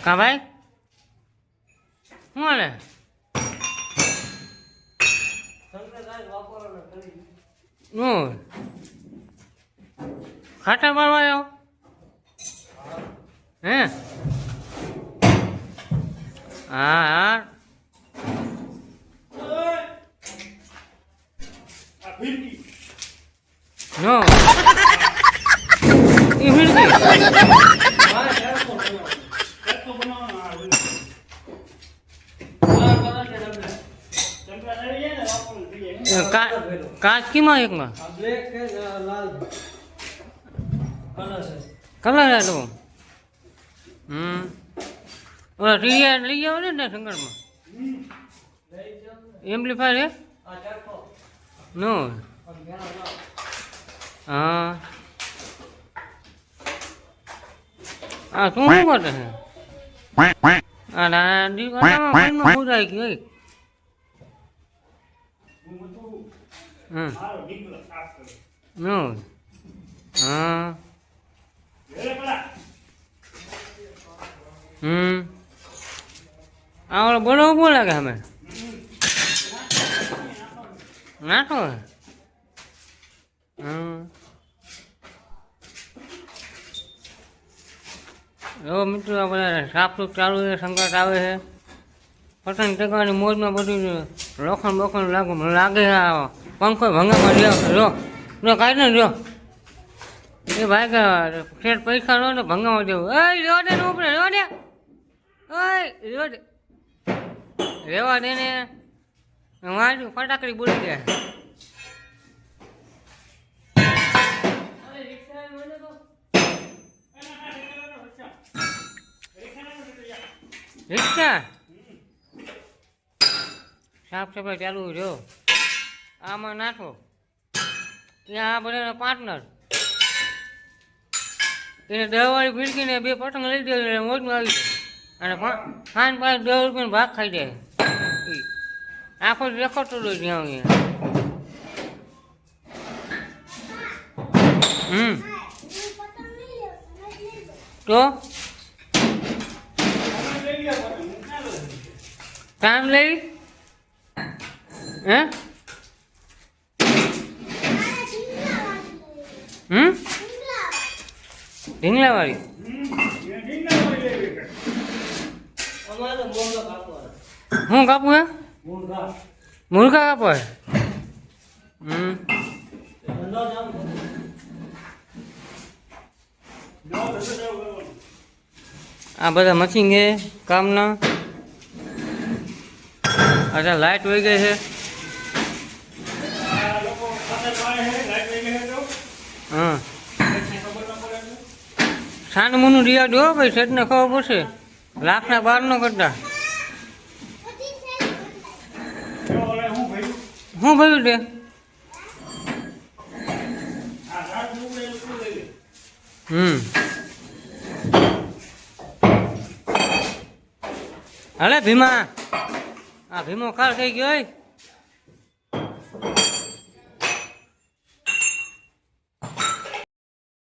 કા ભાઈ શું હાલે હું ખાટા મારવા આવ્યો હે હા હા નો એ ફીરકી કાચ કીમાં એકમાં કલર હતો ઓલા ટીરિયા લઈ જાવ ને સંગળમાં એમ્પ્લીફાયર હે નો હા આ શું શું કરે છે આ નાના દીકરામાં પૂરાઈ ગઈ નો હા આવડે બોલો બહુ લાગે અમે નાખો એવો મિત્રો આપણે સાફસૂફ ચાલુ છે સંકટ આવે છે પતંગ ચગાવવાની મોજમાં બધું લોખંડ બોખંડ લાગે મને લાગે આ પંખો ભંગામાં રહ્યો જો કાઢી ને જો એ ભાઈ કે શેઠ પૈસા લો ને ભંગામાં દેવું એ રહ્યો દે ને ઉપરે રહ્યો દે રહ્યો દે રેવા દે ને વાંચ્યું ફટાકડી બોલી ગયા રિક્ષા સાફ સફાઈ ચાલુ જો આમાં નાખો ત્યાં આ બધાનો પાર્ટનર એને 10 વાળી ફીરકીને 2 પતંગ લઈ દે એટલે મોજમાં આવી જાય અને 5 રૂપિયાનો ભાગ ખાઈ જાય આખો રેકોર્ડ તો જ્યાં તો કામ લઈ હે ઢીંગલા વાળી હું કાપું હે મુર્ગા કાપો હે આ બધા મશીન છે કામના અચ્છા લાઈટ વહી ગઈ છે હા સાનમુનું રિયાદ હો ભાઈ સેટને ખબર પડશે લાખના 12 કરતા શું ભાઈ તે હાલે ભીમા આ ભીમો ખાર થઈ ગયો